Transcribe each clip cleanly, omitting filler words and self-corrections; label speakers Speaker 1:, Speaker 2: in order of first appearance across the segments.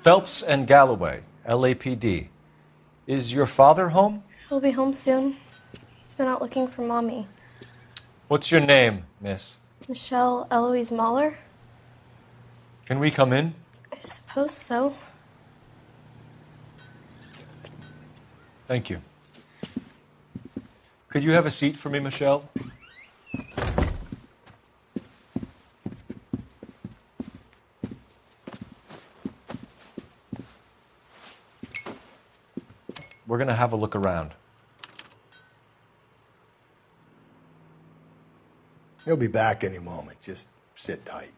Speaker 1: Phelps and Galloway, LAPD. Is your father home?
Speaker 2: He'll be home soon. He's been out looking for Mommy.
Speaker 1: What's your name, miss?
Speaker 2: Michelle Eloise Mahler?
Speaker 1: Can we come in?
Speaker 2: I suppose so.
Speaker 1: Thank you. Could you have a seat for me, Michelle? We're going to have a look around.
Speaker 3: He'll be back any moment. Just sit tight.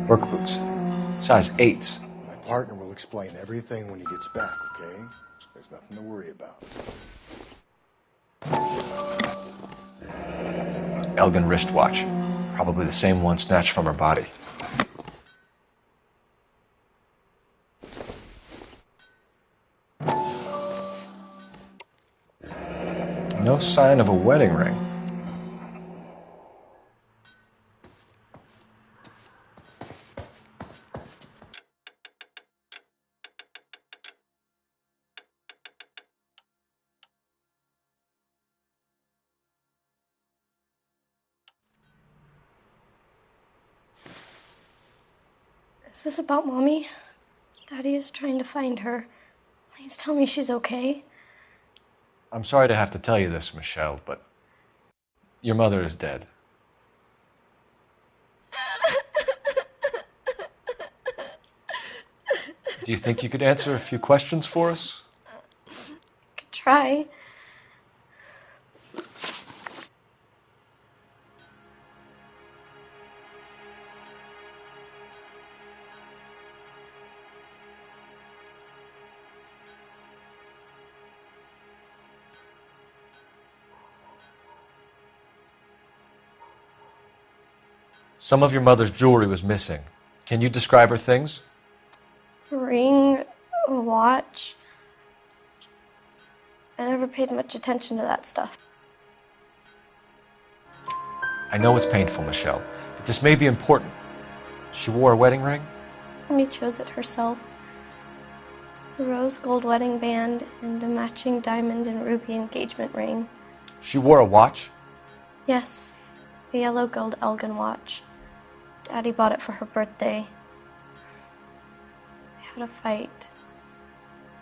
Speaker 1: Work boots. Size 8s.
Speaker 3: My partner will explain everything when he gets back, okay? There's nothing to worry about.
Speaker 1: Elgin wristwatch. Probably the same one snatched from her body. No sign of a wedding ring.
Speaker 2: Is this about Mommy? Daddy is trying to find her. Please tell me she's okay.
Speaker 1: I'm sorry to have to tell you this, Michelle, but your mother is dead. Do you think you could answer a few questions for us?
Speaker 2: Could try.
Speaker 1: Some of your mother's jewelry was missing. Can you describe her things?
Speaker 2: A ring, a watch. I never paid much attention to that stuff.
Speaker 1: I know it's painful, Michelle, but this may be important. She wore a wedding ring?
Speaker 2: Mommy chose it herself. A rose gold wedding band and a matching diamond and ruby engagement ring.
Speaker 1: She wore a watch?
Speaker 2: Yes, a yellow gold Elgin watch. Daddy bought it for her birthday. We had a fight.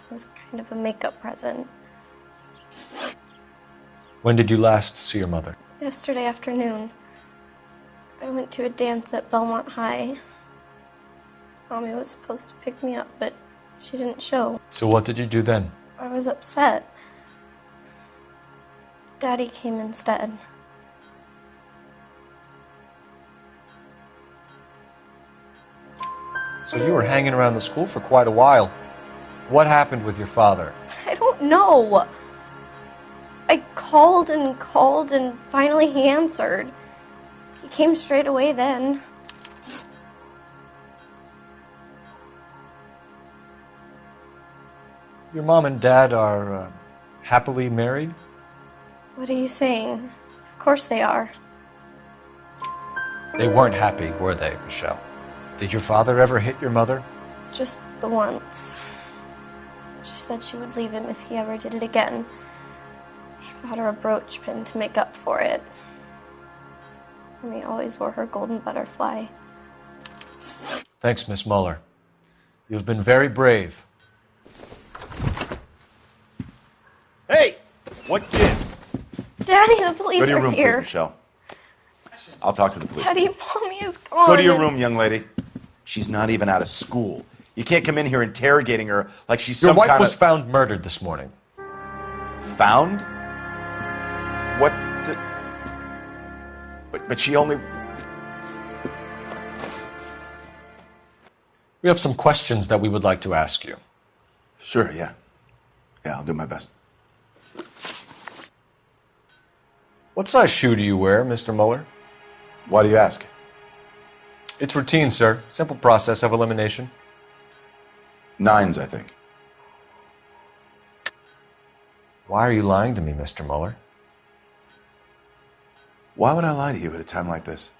Speaker 2: It was kind of a makeup present.
Speaker 1: When did you last see your mother?
Speaker 2: Yesterday afternoon. I went to a dance at Belmont High. Mommy was supposed to pick me up, but she didn't show.
Speaker 1: So what did you do then?
Speaker 2: I was upset. Daddy came instead.
Speaker 1: So you were hanging around the school for quite a while. What happened with your father?
Speaker 2: I don't know. I called and finally he answered. He came straight away then.
Speaker 1: Your mom and dad are happily married?
Speaker 2: What are you saying? Of course they are.
Speaker 1: They weren't happy, were they, Michelle? Did your father ever hit your mother?
Speaker 2: Just the once. She said she would leave him if he ever did it again. He bought her a brooch pin to make up for it. And he always wore her golden butterfly.
Speaker 1: Thanks, Miss Muller. You've been very brave.
Speaker 4: Hey! What gives?
Speaker 2: Daddy, the police
Speaker 4: Go to your
Speaker 2: are
Speaker 4: room, please,
Speaker 2: here.
Speaker 4: Michelle. I'll talk to the police.
Speaker 2: Daddy, Mommy is gone.
Speaker 4: Go to your room, young lady. She's not even out of school. You can't come in here interrogating her like she's
Speaker 1: Your
Speaker 4: some
Speaker 1: wife
Speaker 4: kind
Speaker 1: was
Speaker 4: of...
Speaker 1: found murdered this morning.
Speaker 4: Found? What the... But she only...
Speaker 1: We have some questions that we would like to ask you.
Speaker 4: Sure, yeah. Yeah, I'll do my best.
Speaker 1: What size shoe do you wear, Mr. Mueller?
Speaker 4: Why do you ask?
Speaker 1: It's routine, sir. Simple process of elimination.
Speaker 4: 9s, I think.
Speaker 1: Why are you lying to me, Mr. Mueller?
Speaker 4: Why would I lie to you at a time like this?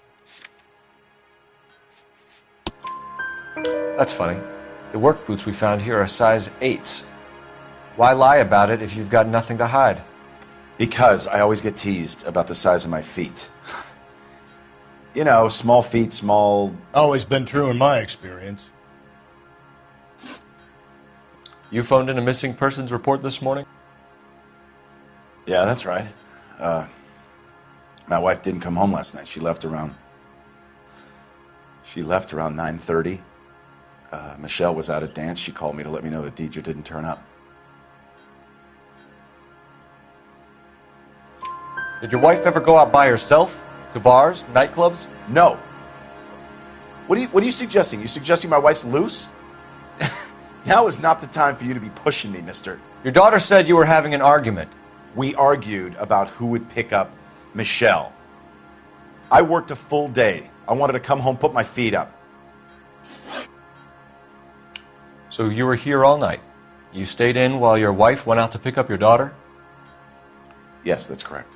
Speaker 1: That's funny. The work boots we found here are size 8s. Why lie about it if you've got nothing to hide?
Speaker 4: Because I always get teased about the size of my feet. You know, small feet, small...
Speaker 3: Always been true in my experience.
Speaker 1: You phoned in a missing persons report this morning?
Speaker 4: Yeah, that's right. My wife didn't come home last night. She left around 9:30. Michelle was out at dance. She called me to let me know that Deidre didn't turn up.
Speaker 1: Did your wife ever go out by herself? To bars, nightclubs?
Speaker 4: No. What are you suggesting? You suggesting my wife's loose? Now is not the time for you to be pushing me, mister.
Speaker 1: Your daughter said you were having an argument.
Speaker 4: We argued about who would pick up Michelle. I worked a full day. I wanted to come home, put my feet up.
Speaker 1: So you were here all night. You stayed in while your wife went out to pick up your daughter?
Speaker 4: Yes, that's correct.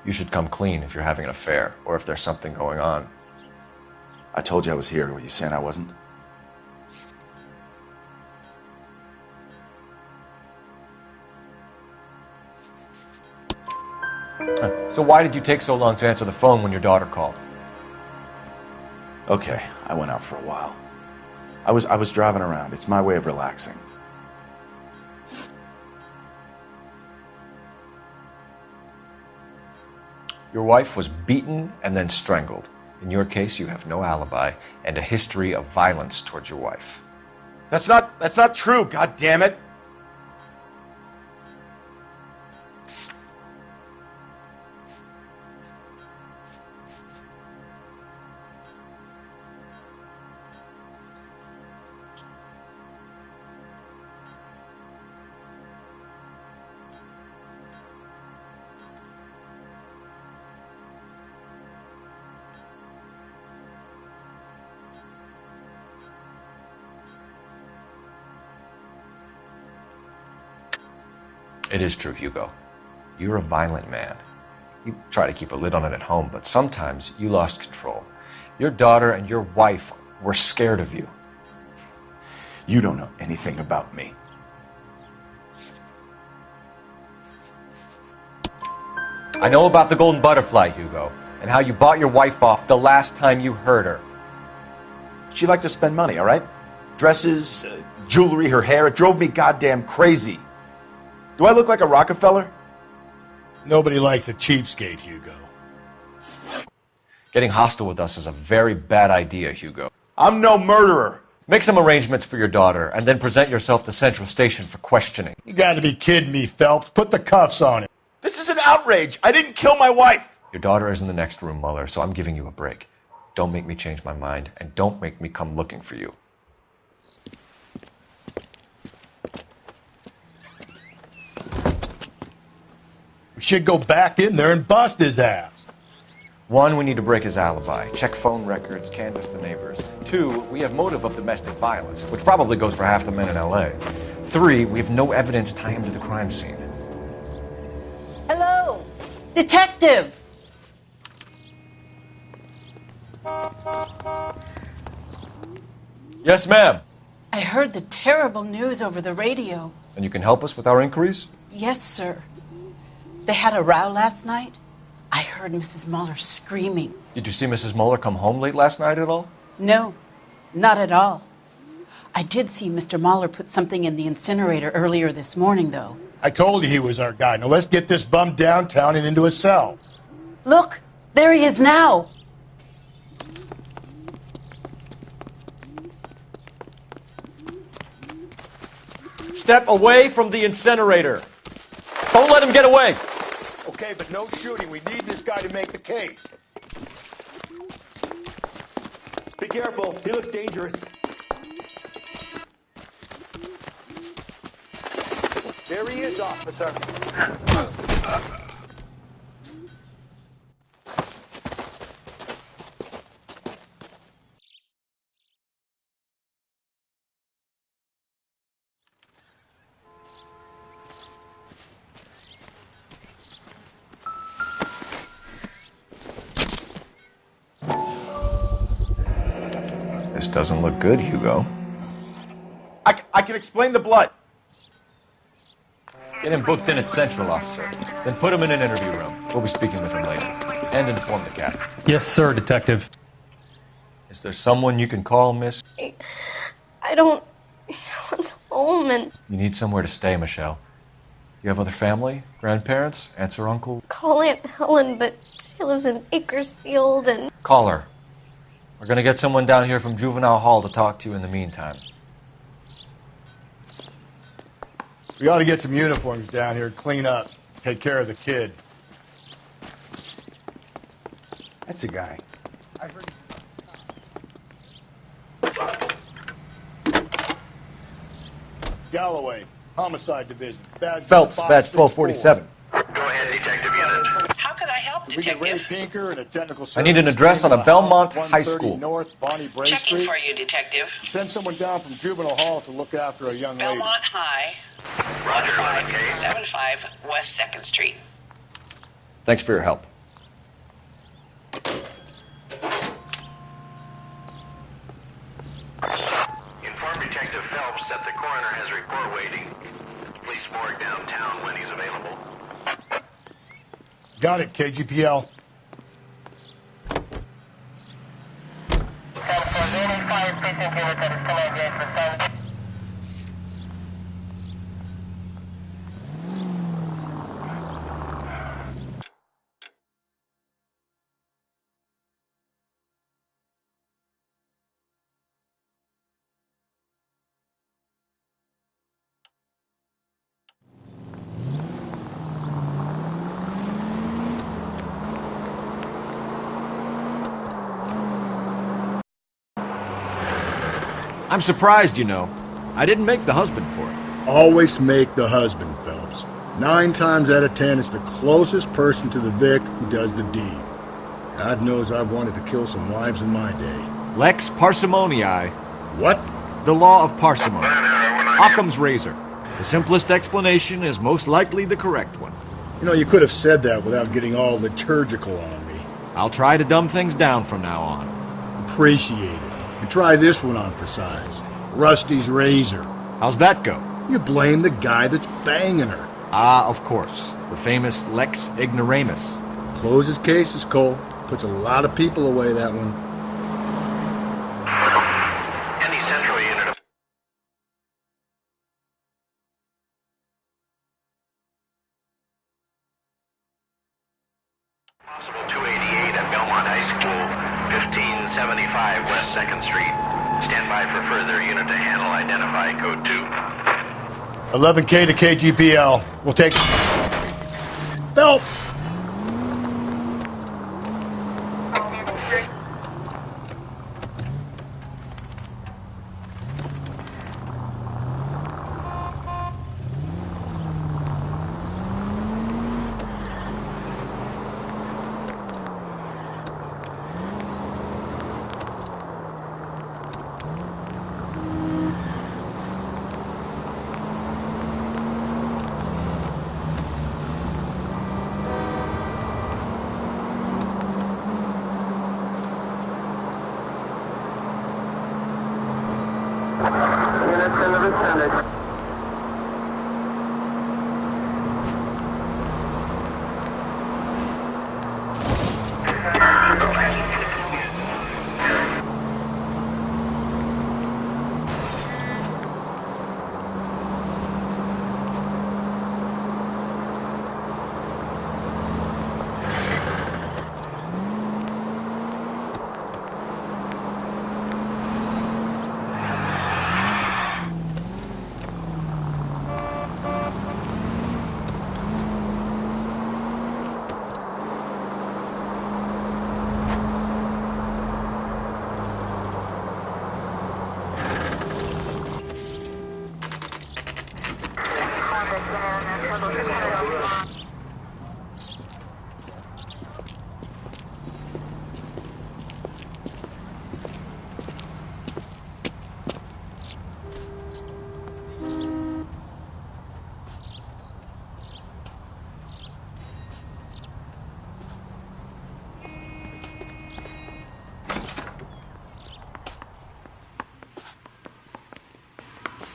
Speaker 1: You should come clean if you're having an affair or if there's something going on.
Speaker 4: I told you I was here. Were you saying I wasn't?
Speaker 1: So why did you take so long to answer the phone when your daughter called?
Speaker 4: Okay, I went out for a while. I was driving around. It's my way of relaxing.
Speaker 1: Your wife was beaten and then strangled. In your case, you have no alibi and a history of violence towards your wife.
Speaker 4: That's not true, god damn it.
Speaker 1: It is true, Hugo. You're a violent man. You try to keep a lid on it at home, but sometimes you lost control. Your daughter and your wife were scared of you.
Speaker 4: You don't know anything about me.
Speaker 1: I know about the golden butterfly, Hugo, and how you bought your wife off the last time you heard her.
Speaker 4: She liked to spend money, all right? Dresses, jewelry, her hair. It drove me goddamn crazy. Do I look like a Rockefeller?
Speaker 3: Nobody likes a cheapskate, Hugo.
Speaker 1: Getting hostile with us is a very bad idea, Hugo.
Speaker 4: I'm no murderer.
Speaker 1: Make some arrangements for your daughter, and then present yourself to Central Station for questioning.
Speaker 3: You gotta be kidding me, Phelps. Put the cuffs on him.
Speaker 4: This is an outrage. I didn't kill my wife.
Speaker 1: Your daughter is in the next room, Mueller, so I'm giving you a break. Don't make me change my mind, and don't make me come looking for you.
Speaker 3: should go back in there and bust his ass.
Speaker 1: 1, we need to break his alibi. Check phone records, canvass the neighbors. 2, we have motive of domestic violence, which probably goes for half the men in L.A. 3, we have no evidence tying him to the crime scene.
Speaker 5: Hello, detective.
Speaker 1: Yes, ma'am.
Speaker 5: I heard the terrible news over the radio.
Speaker 1: And you can help us with our inquiries?
Speaker 5: Yes, sir. They had a row last night. I heard Mrs. Muller screaming.
Speaker 1: Did you see Mrs. Muller come home late last night at all?
Speaker 5: No, not at all. I did see Mr. Muller put something in the incinerator earlier this morning, though.
Speaker 3: I told you he was our guy. Now let's get this bum downtown and into a cell.
Speaker 5: Look, there he is now.
Speaker 1: Step away from the incinerator. Don't let him get away.
Speaker 3: Okay, but no shooting. We need this guy to make the case. Be careful. He looks dangerous. There he is, officer.
Speaker 1: This doesn't look good, Hugo.
Speaker 4: I can explain the blood.
Speaker 1: Get him booked in at Central, officer. Then put him in an interview room. We'll be speaking with him later. And inform the captain.
Speaker 6: Yes, sir, detective.
Speaker 1: Is there someone you can call, miss?
Speaker 2: I don't know what's home, and
Speaker 1: You need somewhere to stay, Michelle. You have other family? Grandparents? Aunts or uncle?
Speaker 2: call Aunt Helen, but she lives in Bakersfield, and
Speaker 1: Call her. We're gonna get someone down here from Juvenile Hall to talk to you in the meantime.
Speaker 3: We ought to get some uniforms down here, clean up, take care of the kid. That's the guy. I heard. Galloway, Homicide Division. Badge
Speaker 1: Phelps,
Speaker 3: number
Speaker 1: badge
Speaker 3: 564.
Speaker 1: 1247.
Speaker 7: Go ahead, Detective Unit.
Speaker 5: How can I help,
Speaker 3: We get Ray Pinker and a technical
Speaker 1: I need an
Speaker 3: service
Speaker 1: address
Speaker 3: team
Speaker 1: on a
Speaker 3: to
Speaker 1: Belmont
Speaker 3: house
Speaker 1: High
Speaker 3: 130
Speaker 1: School.
Speaker 3: North Bonnie Bray
Speaker 8: Checking
Speaker 3: Street.
Speaker 8: for you, Detective.
Speaker 3: Send someone down from Juvenile Hall to look after a young lady.
Speaker 8: Belmont High,
Speaker 7: Roger, 11K.
Speaker 8: 75 West 2nd Street.
Speaker 1: Thanks for your help.
Speaker 7: Inform Detective Phelps that the coroner has a report waiting at the police morgue downtown when he's available.
Speaker 3: Got it, KGPL.
Speaker 1: I'm surprised, you know. I didn't make the husband for it.
Speaker 3: Always make the husband, Phelps. 9 times out of 10, it's the closest person to the Vic who does the deed. God knows I've wanted to kill some wives in my day.
Speaker 1: Lex parsimoniae.
Speaker 3: What?
Speaker 1: The law of parsimony. Occam's razor. The simplest explanation is most likely the correct one.
Speaker 3: You know, you could have said that without getting all liturgical on me.
Speaker 1: I'll try to dumb things down from now on.
Speaker 3: Appreciate it. And try this one on for size. Rusty's razor.
Speaker 1: How's that go?
Speaker 3: You blame the guy that's banging her.
Speaker 1: Ah, of course. The famous Lex ignoramus.
Speaker 3: Closes cases, Cole. Puts a lot of people away, that one.
Speaker 7: Any central unit. Possible 288 at Belmont High School, 1575 West 2nd Street. Stand by for further unit to handle. Identify code 2.
Speaker 3: 11K to KGPL. We'll take... Phelps!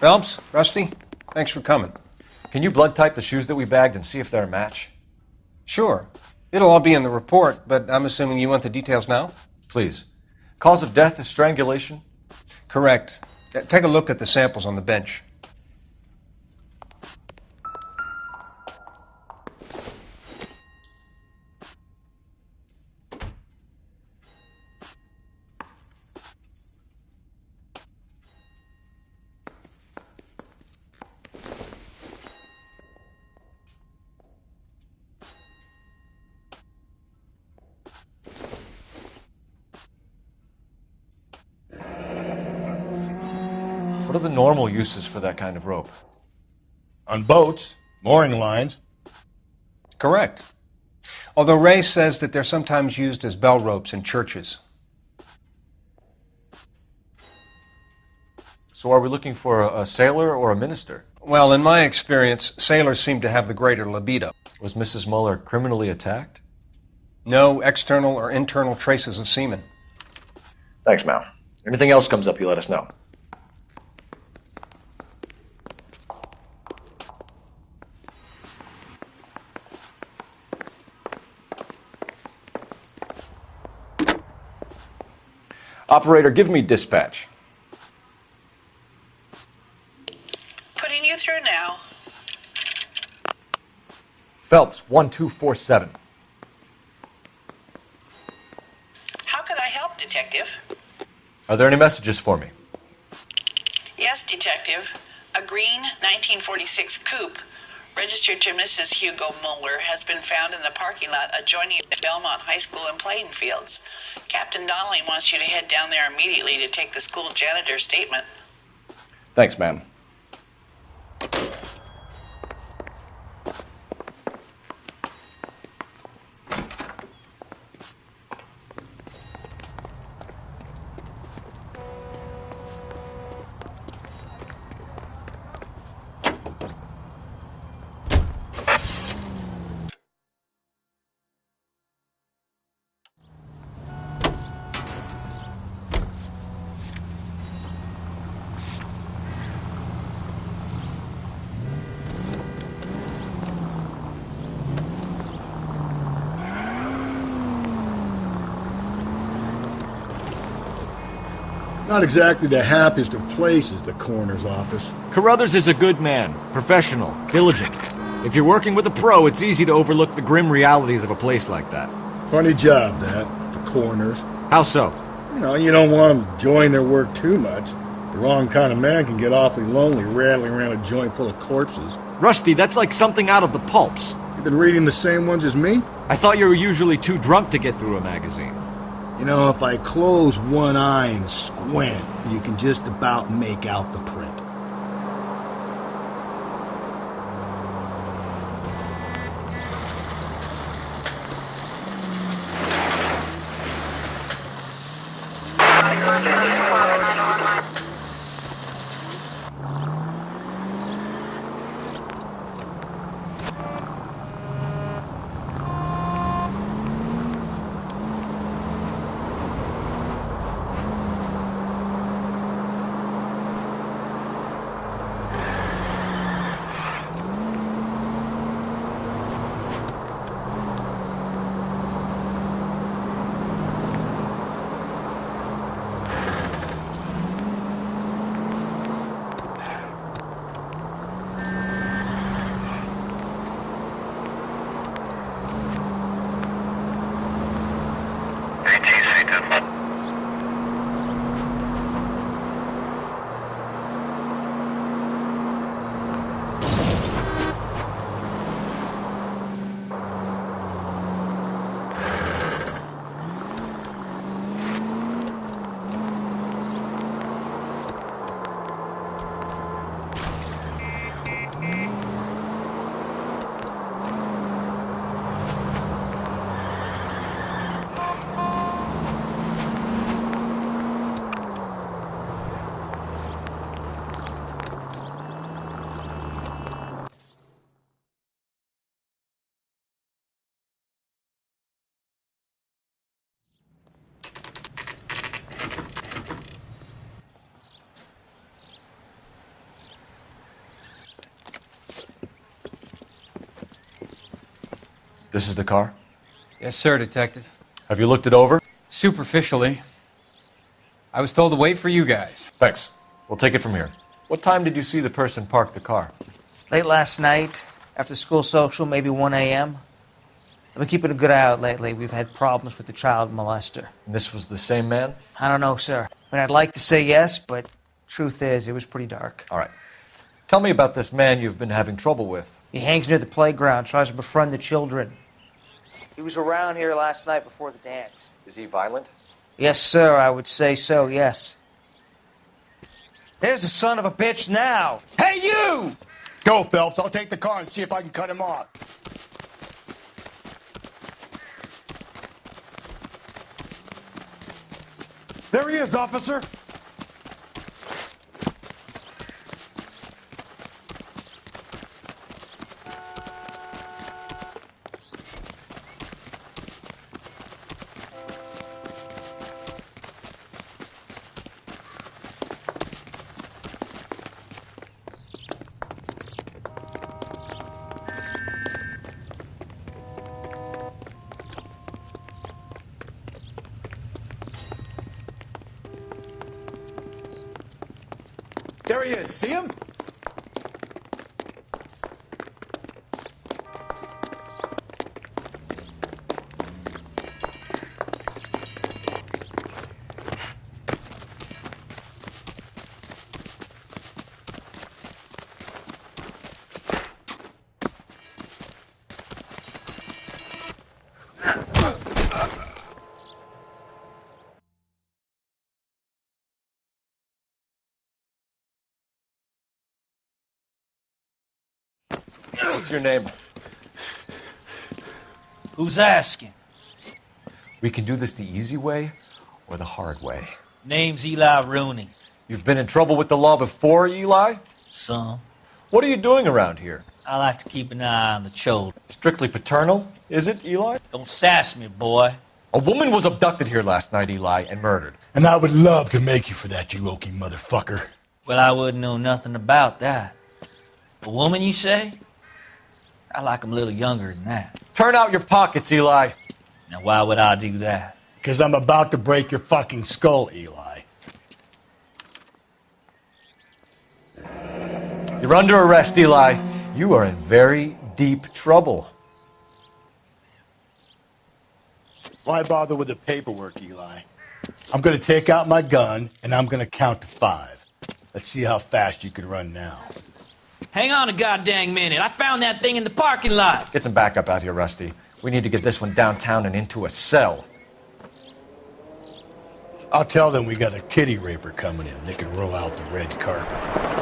Speaker 6: Phelps, Rusty, thanks for coming.
Speaker 1: Can you blood type the shoes that we bagged and see if they're a match?
Speaker 6: Sure. It'll all be in the report, but I'm assuming you want the details now?
Speaker 1: Please. Cause of death is strangulation?
Speaker 6: Correct. Take a look at the samples on the bench.
Speaker 1: What are the normal uses for that kind of rope?
Speaker 3: On boats, mooring lines.
Speaker 6: Correct. Although Ray says that they're sometimes used as bell ropes in churches.
Speaker 1: So are we looking for a sailor or a minister?
Speaker 6: Well, in my experience, sailors seem to have the greater libido.
Speaker 1: Was Mrs. Muller criminally attacked?
Speaker 6: No external or internal traces of semen.
Speaker 1: Thanks, Mal. Anything else comes up, you let us know. Operator, give me dispatch.
Speaker 8: Putting you through now.
Speaker 1: Phelps, 1247.
Speaker 8: How can I help, Detective?
Speaker 1: Are there any messages for me?
Speaker 8: Yes, Detective. A green 1946 coupe, registered to Mrs. Hugo Muller, has been found in the parking lot adjoining Belmont High School in Plainfields. Captain Donnelly wants you to head down there immediately to take the school janitor's statement.
Speaker 1: Thanks, ma'am.
Speaker 3: Not exactly the happiest of places, the coroner's office.
Speaker 9: Carruthers is a good man, professional, diligent. If you're working with a pro, it's easy to overlook the grim realities of a place like that.
Speaker 3: Funny job, that, the coroner's.
Speaker 9: How so?
Speaker 3: You don't want them enjoying their work too much. The wrong kind of man can get awfully lonely rattling around a joint full of corpses.
Speaker 9: Rusty, that's like something out of the pulps.
Speaker 3: You been reading the same ones as me?
Speaker 9: I thought you were usually too drunk to get through a magazine.
Speaker 3: If I close one eye and squint, you can just about make out the print.
Speaker 1: This is the car?
Speaker 10: Yes, sir, Detective.
Speaker 1: Have you looked it over?
Speaker 10: Superficially. I was told to wait for you guys.
Speaker 1: Thanks. We'll take it from here. What time did you see the person park the car?
Speaker 11: Late last night, after school social, maybe 1 a.m. I've been keeping a good eye out lately. We've had problems with the child molester.
Speaker 1: And this was the same man?
Speaker 11: I don't know, sir. I mean, I'd like to say yes, but truth is, it was pretty dark.
Speaker 1: All right. Tell me about this man you've been having trouble with.
Speaker 11: He hangs near the playground, tries to befriend the children. He was around here last night before the dance.
Speaker 1: Is he violent?
Speaker 11: Yes, sir, I would say so, yes. There's the son of a bitch now. Hey, you!
Speaker 3: Go, Phelps. I'll take the car and see if I can cut him off. There he is, officer. There he is. See him?
Speaker 1: What's your name?
Speaker 12: Who's asking?
Speaker 1: We can do this the easy way or the hard way.
Speaker 12: Name's Eli Rooney.
Speaker 1: You've been in trouble with the law before, Eli?
Speaker 12: Some.
Speaker 1: What are you doing around here?
Speaker 12: I like to keep an eye on the children.
Speaker 1: Strictly paternal, is it, Eli?
Speaker 12: Don't sass me, boy.
Speaker 1: A woman was abducted here last night, Eli, and murdered.
Speaker 3: And I would love to make you for that, you oaky motherfucker.
Speaker 12: Well, I wouldn't know nothing about that. A woman, you say? I like 'em a little younger than that.
Speaker 1: Turn out your pockets, Eli.
Speaker 12: Now, why would I do that?
Speaker 3: Because I'm about to break your fucking skull, Eli.
Speaker 1: You're under arrest, Eli. You are in very deep trouble.
Speaker 3: Why bother with the paperwork, Eli? I'm going to take out my gun, and I'm going to count to 5. Let's see how fast you can run now.
Speaker 12: Hang on a goddamn minute. I found that thing in the parking lot.
Speaker 1: Get some backup out here, Rusty. We need to get this one downtown and into a cell.
Speaker 3: I'll tell them we got a kitty raper coming in. They can roll out the red carpet.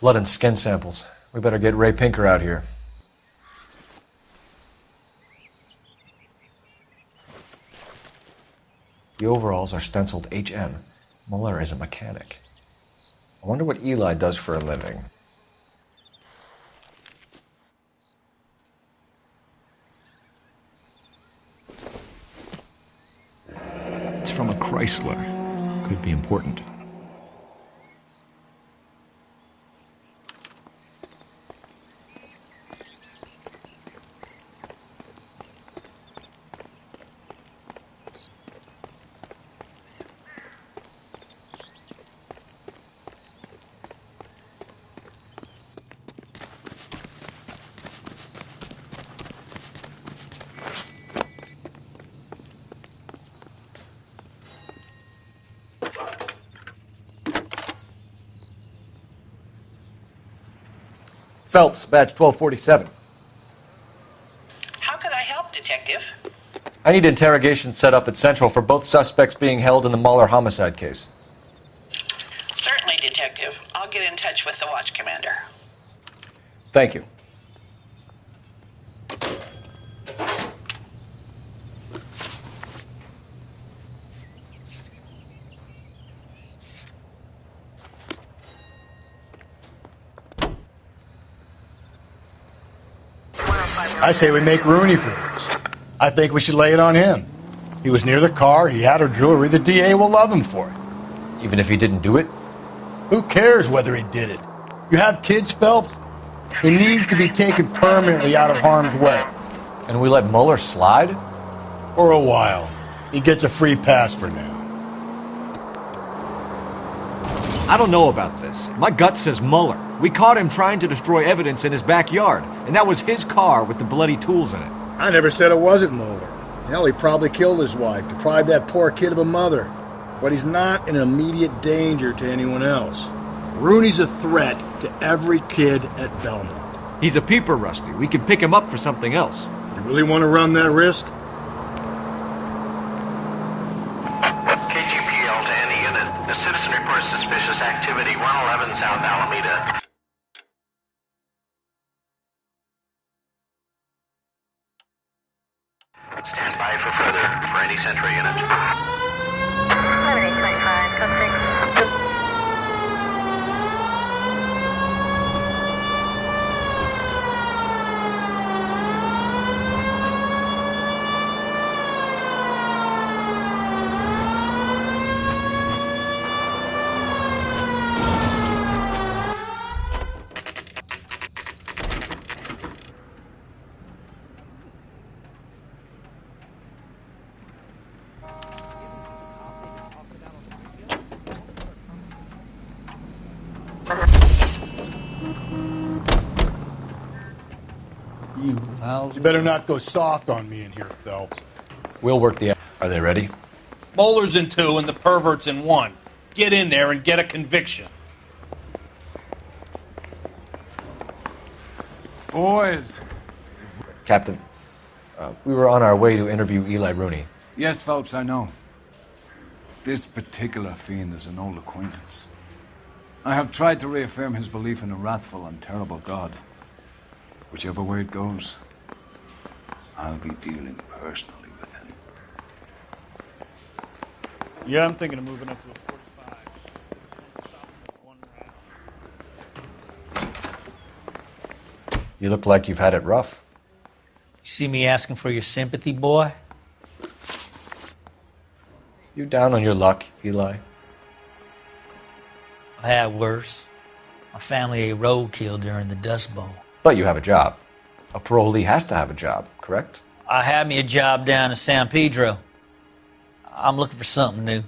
Speaker 1: Blood and skin samples. We better get Ray Pinker out here. The overalls are stenciled HM. Muller is a mechanic. I wonder what Eli does for a living.
Speaker 13: It's from a Chrysler. Could be important.
Speaker 1: Phelps, badge 1247.
Speaker 8: How could I help, Detective?
Speaker 1: I need interrogation set up at Central for both suspects being held in the Muller homicide case.
Speaker 8: Certainly, Detective. I'll get in touch with the watch commander.
Speaker 1: Thank you.
Speaker 3: I say we make Rooney for this. I think we should lay it on him. He was near the car, he had her jewelry, the DA will love him for it.
Speaker 1: Even if he didn't do it?
Speaker 3: Who cares whether he did it? You have kids, Phelps? He needs to be taken permanently out of harm's way.
Speaker 1: And we let Mueller slide?
Speaker 3: For a while. He gets a free pass for now.
Speaker 9: I don't know about this. My gut says Mueller. We caught him trying to destroy evidence in his backyard, and that was his car with the bloody tools in it.
Speaker 3: I never said it wasn't Mueller. Hell, he probably killed his wife, deprived that poor kid of a mother. But he's not an immediate danger to anyone else. Rooney's a threat to every kid at Belmont.
Speaker 9: He's a peeper, Rusty. We can pick him up for something else.
Speaker 3: You really want to run that risk?
Speaker 7: KGPL to any unit. The citizen reports suspicious activity 111 South Alameda. Stand by for further for any Central unit.
Speaker 14: 7825, code 6.
Speaker 3: You better not go soft on me in here, Phelps.
Speaker 1: We'll work the... Are they ready?
Speaker 15: Moeller's in 2 and the pervert's in 1. Get in there and get a conviction.
Speaker 10: Boys.
Speaker 1: Captain, we were on our way to interview Eli Rooney.
Speaker 10: Yes, Phelps, I know. This particular fiend is an old acquaintance. I have tried to reaffirm his belief in a wrathful and terrible God. Whichever way it goes, I'll be dealing personally with him.
Speaker 16: Yeah, I'm thinking of moving up to a 45.
Speaker 1: You look like you've had it rough.
Speaker 12: You see me asking for your sympathy, boy?
Speaker 1: You down on your luck, Eli?
Speaker 12: I had worse. My family ate roadkill during the Dust Bowl.
Speaker 1: But you have a job. A parolee has to have a job, correct?
Speaker 12: I had me a job down in San Pedro. I'm looking for something new.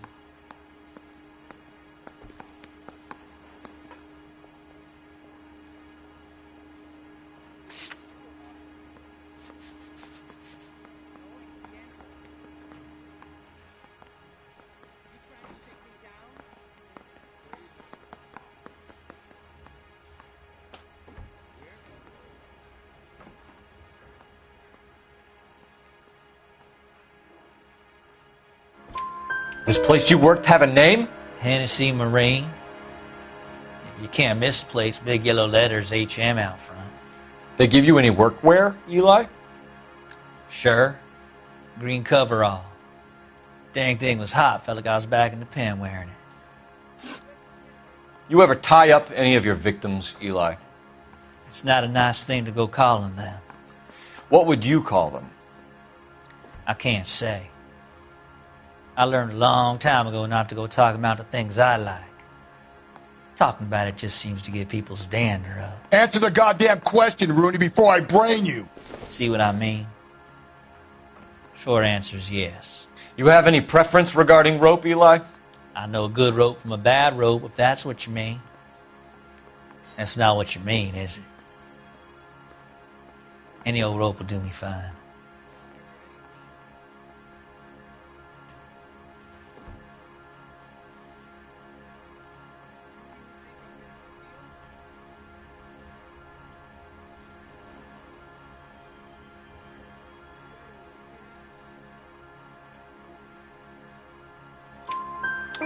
Speaker 1: This place you worked have a name?
Speaker 12: Hennessy Marine. You can't miss the place. Big yellow letters, HM out front.
Speaker 1: They give you any workwear, Eli?
Speaker 12: Sure. Green coverall. Dang thing was hot. Felt like I was back in the pen wearing it.
Speaker 1: You ever tie up any of your victims, Eli?
Speaker 12: It's not a nice thing to go calling them.
Speaker 1: What would you call them?
Speaker 12: I can't say. I learned a long time ago not to go talking about the things I like. Talking about it just seems to get people's dander up.
Speaker 3: Answer the goddamn question, Rooney, before I brain you.
Speaker 12: See what I mean? Short answer is yes.
Speaker 1: You have any preference regarding rope, Eli?
Speaker 12: I know a good rope from a bad rope, if that's what you mean. That's not what you mean, is it? Any old rope will do me fine.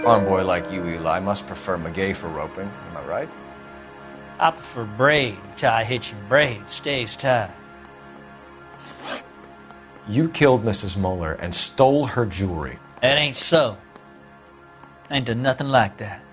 Speaker 1: Farm boy like you, Eli, must prefer McGay for roping. Am I right?
Speaker 12: I prefer braid. Tie hitch and braid. It stays tied.
Speaker 1: You killed Mrs. Mueller and stole her jewelry.
Speaker 12: That ain't so. I ain't done nothing like that.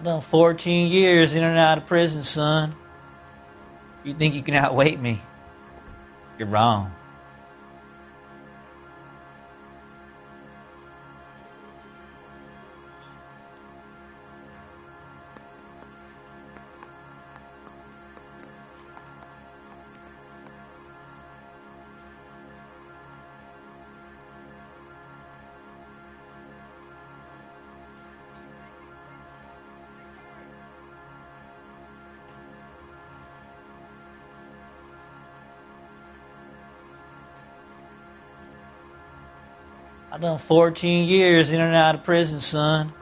Speaker 12: I done 14 years in and out of prison, son. You think you can outweight me? You're wrong. I done 14 years in and out of prison, son.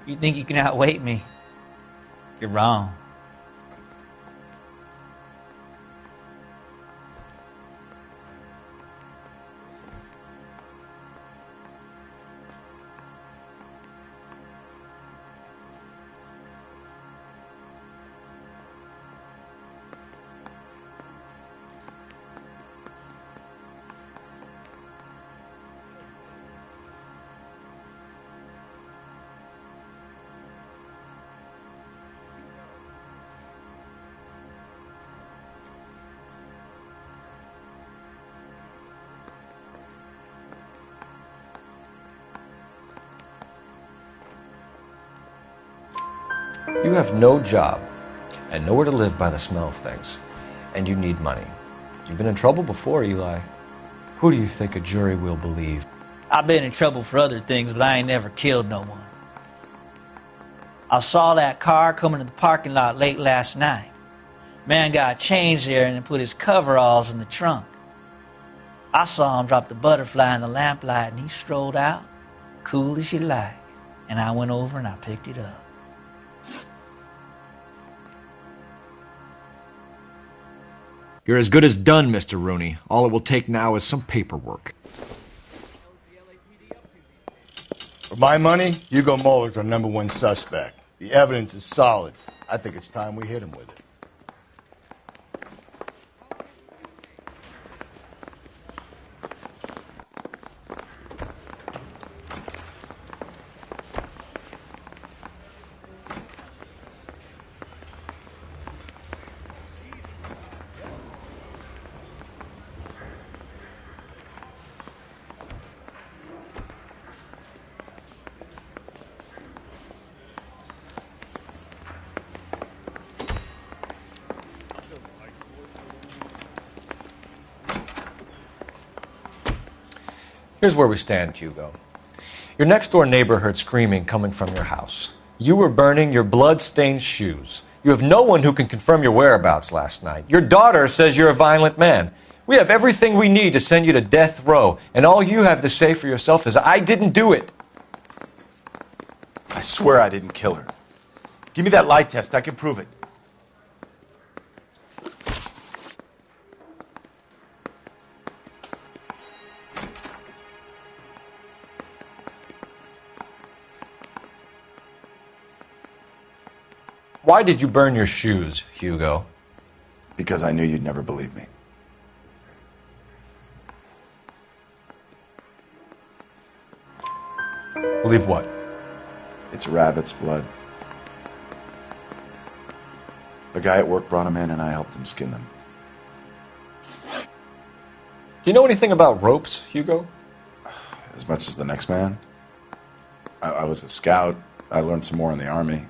Speaker 12: You think you can outweight me? You're wrong.
Speaker 1: You have no job and nowhere to live by the smell of things, and you need money. You've been in trouble before, Eli. Who do you think a jury will believe?
Speaker 12: I've been in trouble for other things, but I ain't never killed no one. I saw that car coming to the parking lot late last night. Man got changed there and then put his coveralls in the trunk. I saw him drop the butterfly in the lamplight and he strolled out, cool as you like. And I went over and I picked it up.
Speaker 9: You're as good as done, Mr. Rooney. All it will take now is some paperwork.
Speaker 3: For my money, Hugo Muller's our #1 suspect. The evidence is solid. I think it's time we hit him with it.
Speaker 1: Here's where we stand, Hugo. Your next-door neighbor heard screaming coming from your house. You were burning your blood-stained shoes. You have no one who can confirm your whereabouts last night. Your daughter says you're a violent man. We have everything we need to send you to death row, and all you have to say for yourself is, I didn't do it.
Speaker 4: I swear I didn't kill her. Give me that lie test. I can prove it.
Speaker 1: Why did you burn your shoes, Hugo?
Speaker 4: Because I knew you'd never believe me.
Speaker 1: Believe what?
Speaker 4: It's rabbit's blood. A guy at work brought him in and I helped him skin them.
Speaker 1: Do you know anything about ropes, Hugo?
Speaker 4: As much as the next man. I was a scout. I learned some more in the army.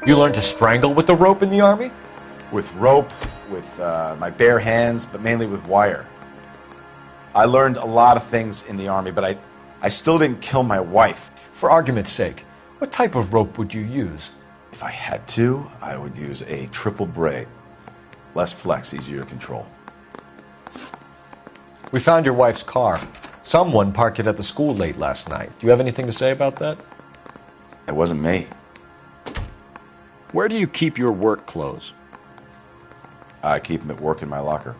Speaker 1: You learned to strangle with the rope in the army?
Speaker 4: With rope, with my bare hands, but mainly with wire. I learned a lot of things in the army, but I still didn't kill my wife.
Speaker 1: For argument's sake, what type of rope would you use?
Speaker 4: If I had to, I would use a triple braid. Less flex, easier to control.
Speaker 1: We found your wife's car. Someone parked it at the school late last night. Do you have anything to say about that?
Speaker 4: It wasn't me.
Speaker 9: Where do you keep your work clothes?
Speaker 4: I keep them at work in my locker.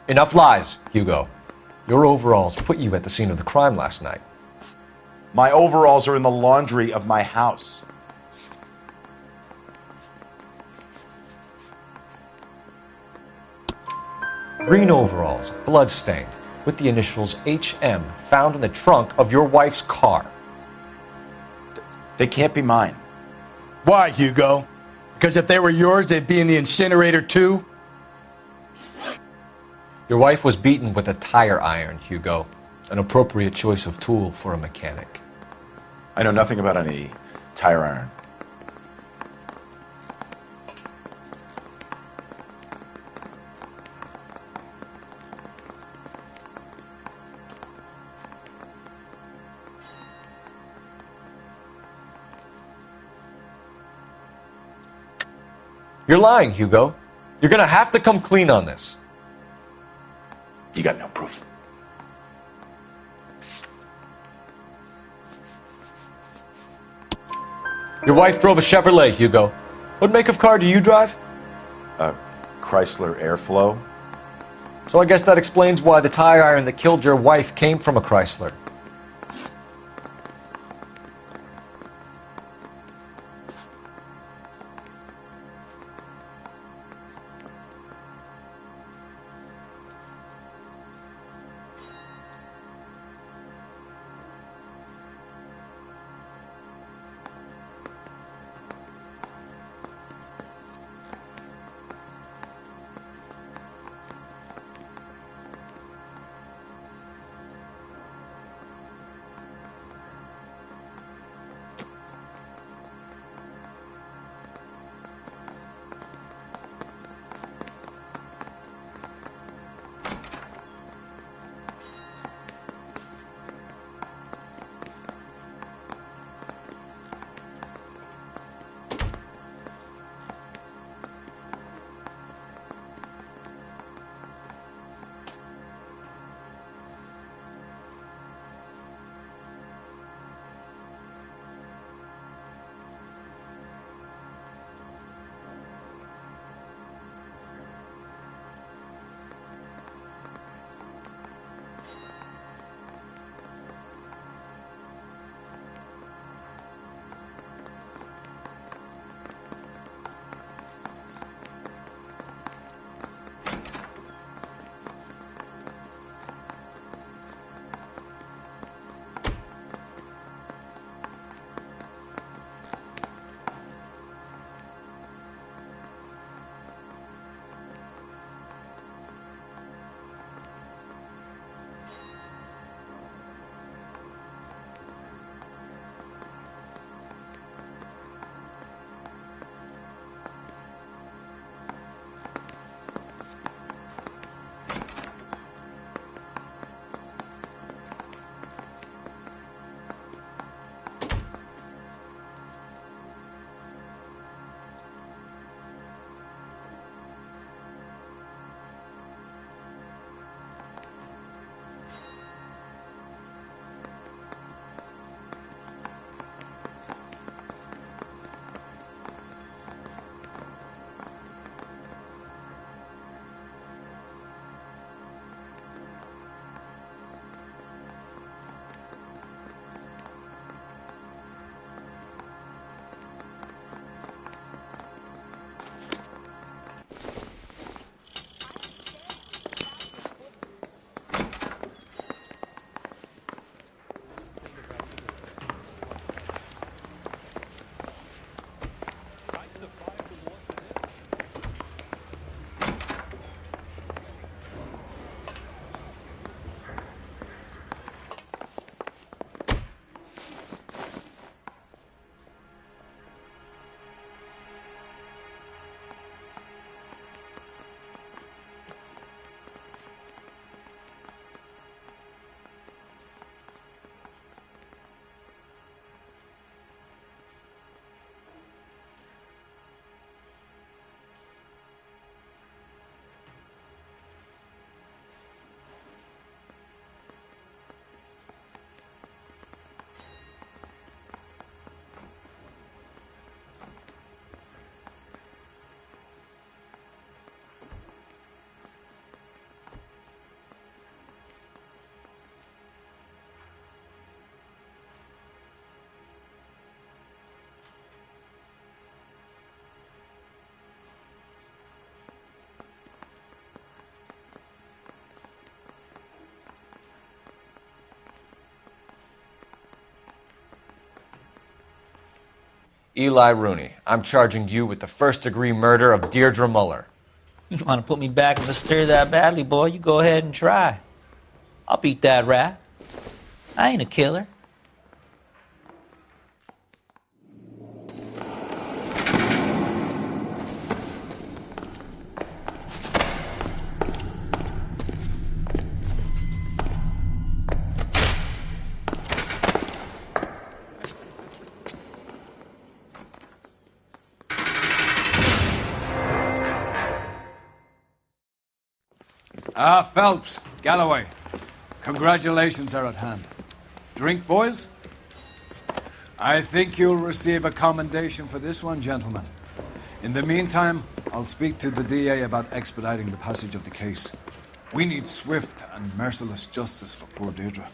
Speaker 1: Enough lies, Hugo. Your overalls put you at the scene of the crime last night.
Speaker 4: My overalls are in the laundry of my house.
Speaker 1: Green overalls, blood-stained, with the initials HM found in the trunk of your wife's car.
Speaker 4: They can't be mine.
Speaker 3: Why, Hugo? Because if they were yours, they'd be in the incinerator too?
Speaker 1: Your wife was beaten with a tire iron, Hugo. An appropriate choice of tool for a mechanic.
Speaker 4: I know nothing about any tire iron.
Speaker 1: You're lying, Hugo. You're gonna have to come clean on this.
Speaker 4: You got no proof.
Speaker 1: Your wife drove a Chevrolet, Hugo. What make of car do you drive?
Speaker 4: A Chrysler Airflow.
Speaker 1: So I guess that explains why the tire iron that killed your wife came from a Chrysler. Eli Rooney, I'm charging you with the first-degree murder of Deirdre Muller.
Speaker 12: You want to put me back in the stir that badly, boy? You go ahead and try. I'll beat that rap. I ain't a killer.
Speaker 10: Phelps, Galloway. Congratulations are at hand. Drink, boys? I think you'll receive a commendation for this one, gentlemen. In the meantime, I'll speak to the DA about expediting the passage of the case. We need swift and merciless justice for poor Deirdre.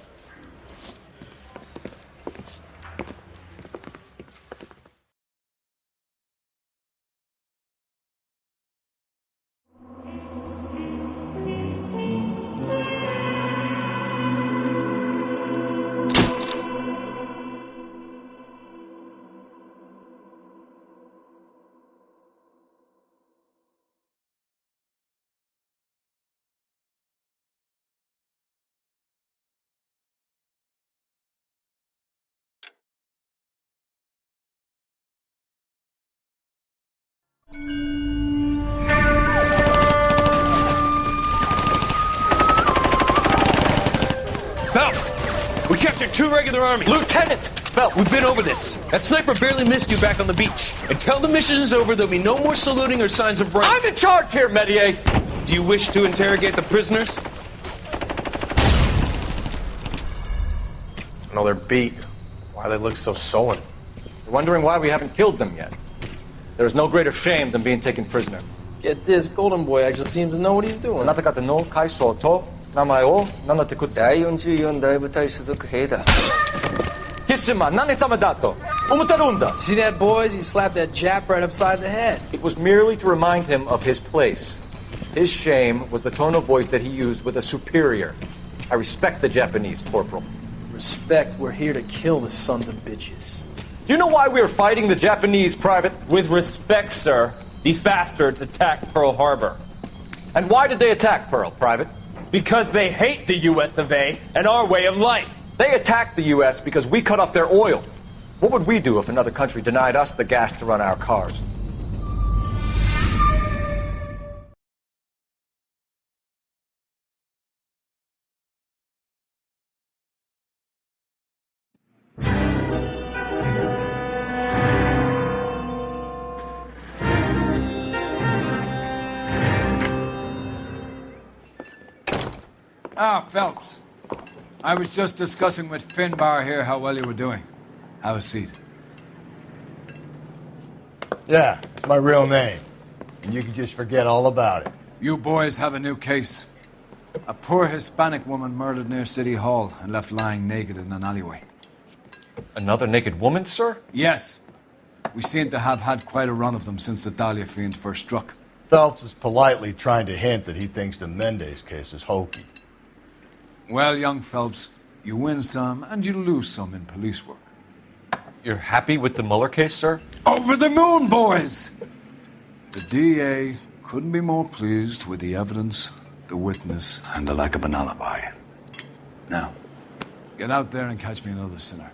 Speaker 17: Phelps! We captured 2 regular army.
Speaker 1: Lieutenant!
Speaker 17: Phelps, we've been over this. That sniper barely missed you back on the beach. Until the mission is over, there'll be no more saluting or signs of rank.
Speaker 1: I'm in charge here, Medier!
Speaker 17: Do you wish to interrogate the prisoners?
Speaker 18: No, they're beat. Why they look so sullen?
Speaker 1: You're wondering why we haven't killed them yet. There is no greater shame than being taken prisoner.
Speaker 18: Yet this golden boy actually seems to know what he's doing.
Speaker 1: See
Speaker 18: that, boys? He slapped that Jap right upside the head.
Speaker 1: It was merely to remind him of his place. His shame was the tone of voice that he used with a superior. I respect the Japanese, Corporal.
Speaker 18: Respect, we're here to kill the sons of bitches.
Speaker 1: Do you know why we are fighting the Japanese, Private?
Speaker 19: With respect, sir, these bastards attacked Pearl Harbor.
Speaker 1: And why did they attack Pearl, Private?
Speaker 19: Because they hate the US of A and our way of life.
Speaker 1: They attacked the US because we cut off their oil. What would we do if another country denied us the gas to run our cars?
Speaker 10: Phelps. I was just discussing with Finbar here how well you were doing. Have a seat.
Speaker 3: Yeah, it's my real name. And you can just forget all about it.
Speaker 10: You boys have a new case. A poor Hispanic woman murdered near City Hall and left lying naked in an alleyway.
Speaker 1: Another naked woman, sir?
Speaker 10: Yes. We seem to have had quite a run of them since the Dahlia fiend first struck.
Speaker 3: Phelps is politely trying to hint that he thinks the Mendez case is hokey.
Speaker 10: Well, young Phelps, you win some and you lose some in police work.
Speaker 1: You're happy with the Muller case, sir?
Speaker 10: Over the moon, boys! The DA couldn't be more pleased with the evidence, the witness, and the lack of an alibi. Now, get out there and catch me another sinner.